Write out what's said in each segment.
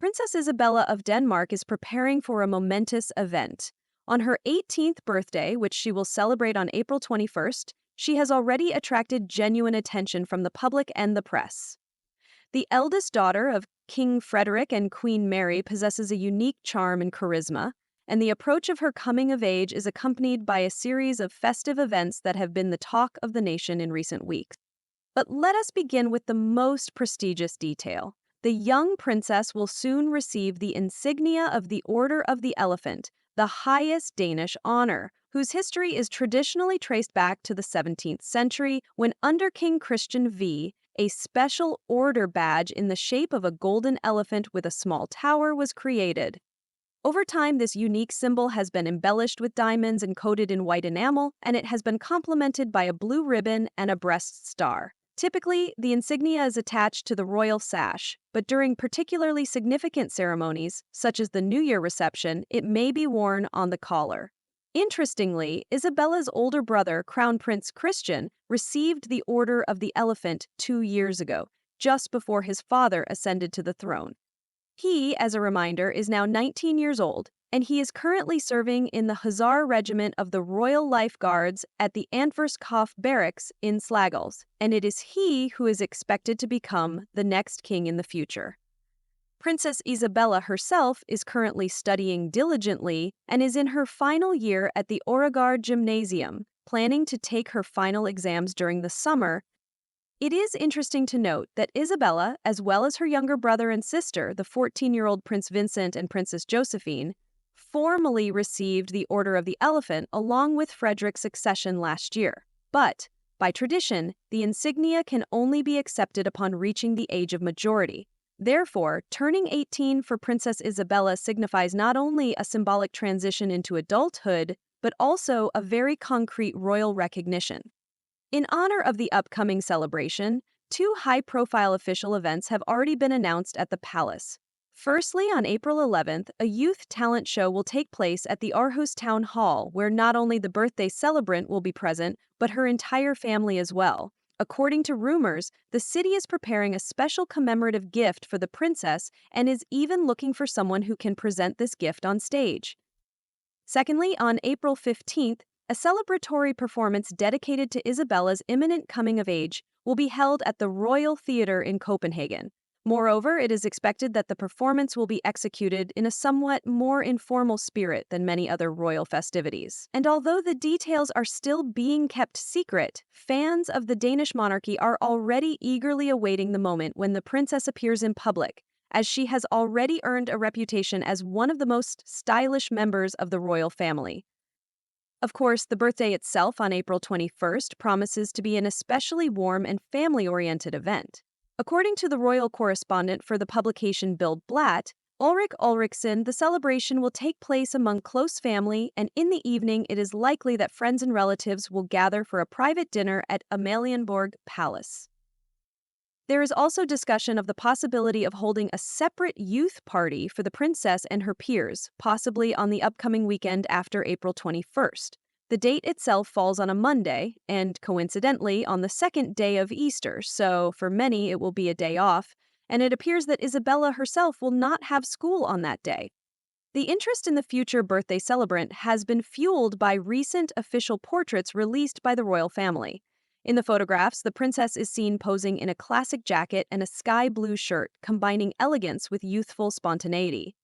Princess Isabella of Denmark is preparing for a momentous event. On her 18th birthday, which she will celebrate on April 21st, she has already attracted genuine attention from the public and the press. The eldest daughter of King Frederik and Queen Mary possesses a unique charm and charisma, and the approach of her coming of age is accompanied by a series of festive events that have been the talk of the nation in recent weeks. But let us begin with the most prestigious detail. The young princess will soon receive the Insignia of the Order of the Elephant, the highest Danish honor, whose history is traditionally traced back to the 17th century when under King Christian V, a special order badge in the shape of a golden elephant with a small tower was created. Over time, this unique symbol has been embellished with diamonds and coated in white enamel, and it has been complemented by a blue ribbon and a breast star. Typically, the insignia is attached to the royal sash, but during particularly significant ceremonies, such as the New Year reception, it may be worn on the collar. Interestingly, Isabella's older brother, Crown Prince Christian, received the Order of the Elephant 2 years ago, just before his father ascended to the throne. He, as a reminder, is now 19 years old, and he is currently serving in the Hussar Regiment of the Royal Life Guards at the Antverskhof Barracks in Slagelse, and it is he who is expected to become the next king in the future. Princess Isabella herself is currently studying diligently and is in her final year at the Oregaard Gymnasium, planning to take her final exams during the summer. It is interesting to note that Isabella, as well as her younger brother and sister, the 14-year-old Prince Vincent and Princess Josephine, formally received the Order of the Elephant along with Frederik's accession last year. But, by tradition, the insignia can only be accepted upon reaching the age of majority. Therefore, turning 18 for Princess Isabella signifies not only a symbolic transition into adulthood, but also a very concrete royal recognition. In honor of the upcoming celebration, 2 high-profile official events have already been announced at the palace. Firstly, on April 11th, a youth talent show will take place at the Aarhus Town Hall, where not only the birthday celebrant will be present, but her entire family as well. According to rumors, the city is preparing a special commemorative gift for the princess and is even looking for someone who can present this gift on stage. Secondly, on April 15th, a celebratory performance dedicated to Isabella's imminent coming of age will be held at the Royal Theatre in Copenhagen. Moreover, it is expected that the performance will be executed in a somewhat more informal spirit than many other royal festivities. And although the details are still being kept secret, fans of the Danish monarchy are already eagerly awaiting the moment when the princess appears in public, as she has already earned a reputation as one of the most stylish members of the royal family. Of course, the birthday itself on April 21st promises to be an especially warm and family-oriented event. According to the royal correspondent for the publication Bild Blatt, Ulrik Ulriksson, the celebration will take place among close family, and in the evening it is likely that friends and relatives will gather for a private dinner at Amalienborg Palace. There is also discussion of the possibility of holding a separate youth party for the princess and her peers, possibly on the upcoming weekend after April 21st. The date itself falls on a Monday, and coincidentally on the second day of Easter, so for many it will be a day off, and it appears that Isabella herself will not have school on that day. The interest in the future birthday celebrant has been fueled by recent official portraits released by the royal family. In the photographs, the princess is seen posing in a classic jacket and a sky blue shirt, combining elegance with youthful spontaneity.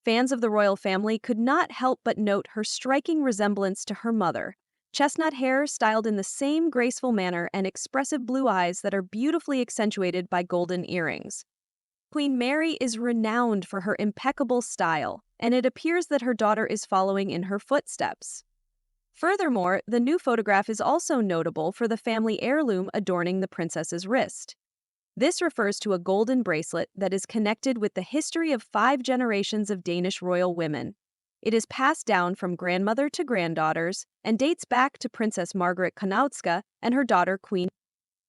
Fans of the royal family could not help but note her striking resemblance to her mother. Chestnut hair styled in the same graceful manner and expressive blue eyes that are beautifully accentuated by golden earrings. Queen Mary is renowned for her impeccable style, and it appears that her daughter is following in her footsteps. Furthermore, the new photograph is also notable for the family heirloom adorning the princess's wrist. This refers to a golden bracelet that is connected with the history of 5 generations of Danish royal women. It is passed down from grandmother to granddaughters and dates back to Princess Margaret Knaudska and her daughter Queen.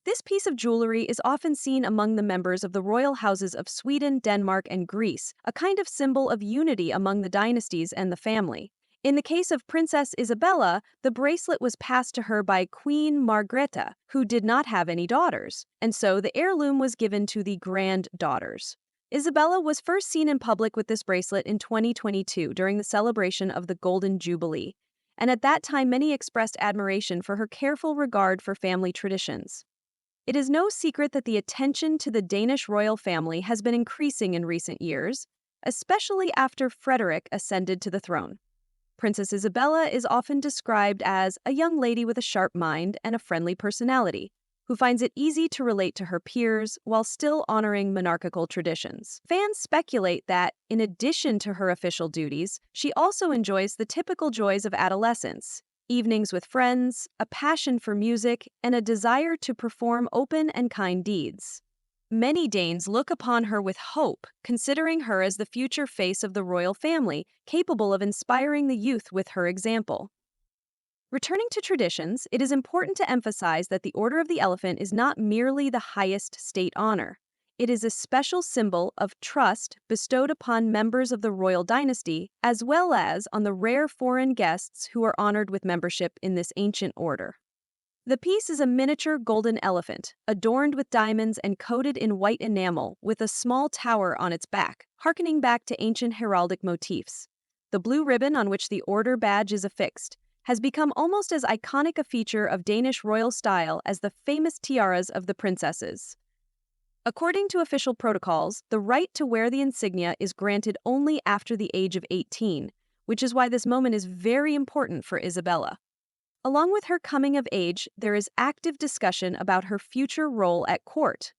This piece of jewelry is often seen among the members of the royal houses of Sweden, Denmark, and Greece, a kind of symbol of unity among the dynasties and the family. In the case of Princess Isabella, the bracelet was passed to her by Queen Margrethe, who did not have any daughters, and so the heirloom was given to the granddaughters. Isabella was first seen in public with this bracelet in 2022 during the celebration of the Golden Jubilee, and at that time many expressed admiration for her careful regard for family traditions. It is no secret that the attention to the Danish royal family has been increasing in recent years, especially after Frederik ascended to the throne. Princess Isabella is often described as a young lady with a sharp mind and a friendly personality, who finds it easy to relate to her peers while still honoring monarchical traditions. Fans speculate that, in addition to her official duties, she also enjoys the typical joys of adolescence: evenings with friends, a passion for music, and a desire to perform open and kind deeds. Many Danes look upon her with hope, considering her as the future face of the royal family, capable of inspiring the youth with her example. Returning to traditions, it is important to emphasize that the Order of the Elephant is not merely the highest state honor. It is a special symbol of trust bestowed upon members of the royal dynasty, as well as on the rare foreign guests who are honored with membership in this ancient order. The piece is a miniature golden elephant, adorned with diamonds and coated in white enamel, with a small tower on its back, harkening back to ancient heraldic motifs. The blue ribbon on which the order badge is affixed has become almost as iconic a feature of Danish royal style as the famous tiaras of the princesses. According to official protocols, the right to wear the insignia is granted only after the age of 18, which is why this moment is very important for Isabella. Along with her coming of age, there is active discussion about her future role at court.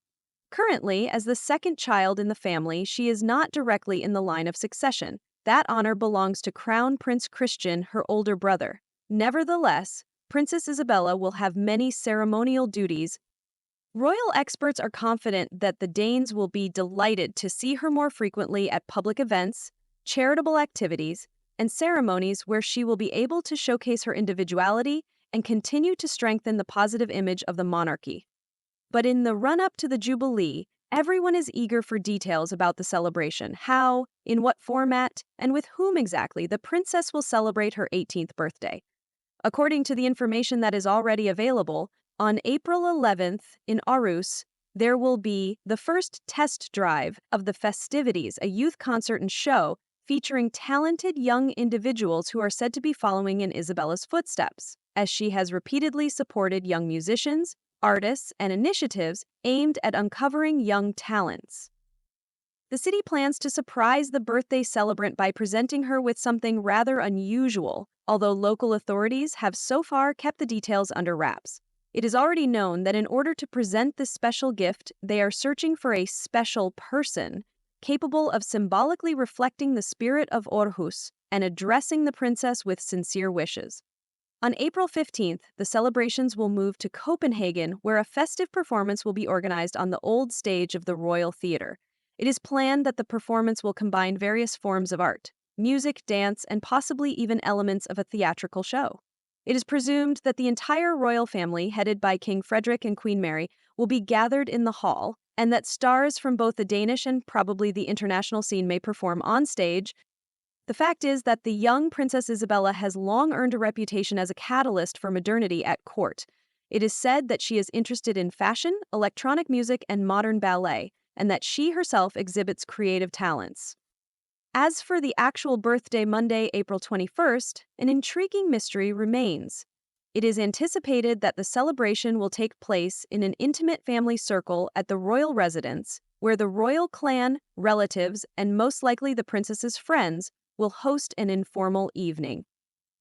Currently, as the second child in the family, she is not directly in the line of succession. That honor belongs to Crown Prince Christian, her older brother. Nevertheless, Princess Isabella will have many ceremonial duties. Royal experts are confident that the Danes will be delighted to see her more frequently at public events, charitable activities, and ceremonies where she will be able to showcase her individuality and continue to strengthen the positive image of the monarchy. But in the run-up to the Jubilee, everyone is eager for details about the celebration: how, in what format, and with whom exactly the princess will celebrate her 18th birthday. According to the information that is already available, on April 11th in Aarhus, there will be the first test drive of the festivities, a youth concert and show featuring talented young individuals who are said to be following in Isabella's footsteps, as she has repeatedly supported young musicians, artists, and initiatives aimed at uncovering young talents. The city plans to surprise the birthday celebrant by presenting her with something rather unusual, although local authorities have so far kept the details under wraps. It is already known that in order to present this special gift, they are searching for a special person capable of symbolically reflecting the spirit of Aarhus and addressing the princess with sincere wishes. On April 15th, the celebrations will move to Copenhagen, where a festive performance will be organized on the old stage of the Royal Theatre. It is planned that the performance will combine various forms of art, music, dance, and possibly even elements of a theatrical show. It is presumed that the entire royal family, headed by King Frederik and Queen Mary, will be gathered in the hall, and that stars from both the Danish and probably the international scene may perform on stage. The fact is that the young Princess Isabella has long earned a reputation as a catalyst for modernity at court. It is said that she is interested in fashion, electronic music, and modern ballet, and that she herself exhibits creative talents. As for the actual birthday, Monday, April 21st, an intriguing mystery remains. It is anticipated that the celebration will take place in an intimate family circle at the royal residence, where the royal clan, relatives, and most likely the princess's friends will host an informal evening.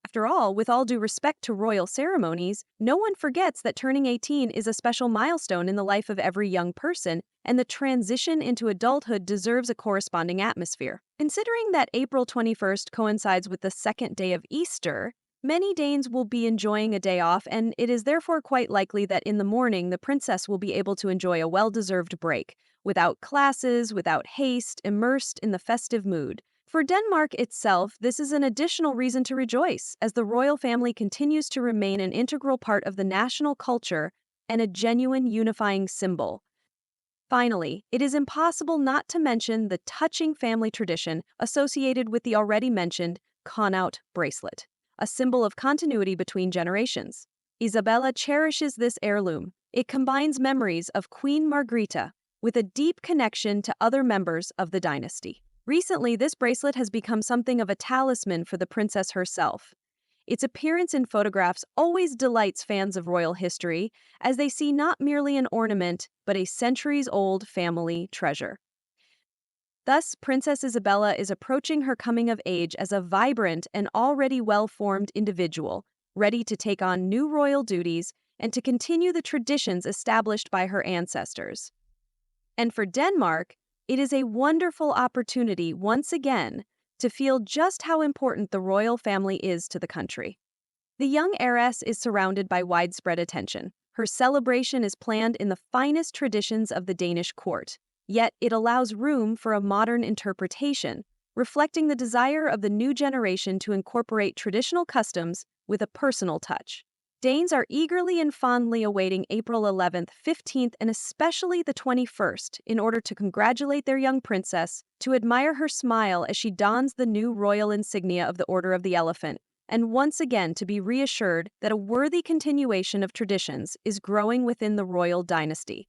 After all, with all due respect to royal ceremonies, no one forgets that turning 18 is a special milestone in the life of every young person, and the transition into adulthood deserves a corresponding atmosphere. Considering that April 21st coincides with the second day of Easter, many Danes will be enjoying a day off, and it is therefore quite likely that in the morning the princess will be able to enjoy a well-deserved break, without classes, without haste, immersed in the festive mood. For Denmark itself, this is an additional reason to rejoice, as the royal family continues to remain an integral part of the national culture and a genuine unifying symbol. Finally, it is impossible not to mention the touching family tradition associated with the already mentioned Connaught bracelet, a symbol of continuity between generations. Isabella cherishes this heirloom. It combines memories of Queen Margrethe with a deep connection to other members of the dynasty. Recently, this bracelet has become something of a talisman for the princess herself. Its appearance in photographs always delights fans of royal history, as they see not merely an ornament, but a centuries-old family treasure. Thus, Princess Isabella is approaching her coming of age as a vibrant and already well-formed individual, ready to take on new royal duties and to continue the traditions established by her ancestors. And for Denmark, it is a wonderful opportunity once again to feel just how important the royal family is to the country. The young heiress is surrounded by widespread attention. Her celebration is planned in the finest traditions of the Danish court, yet it allows room for a modern interpretation, reflecting the desire of the new generation to incorporate traditional customs with a personal touch. Danes are eagerly and fondly awaiting April 11th, 15th, and especially the 21st in order to congratulate their young princess, to admire her smile as she dons the new royal insignia of the Order of the Elephant, and once again to be reassured that a worthy continuation of traditions is growing within the royal dynasty.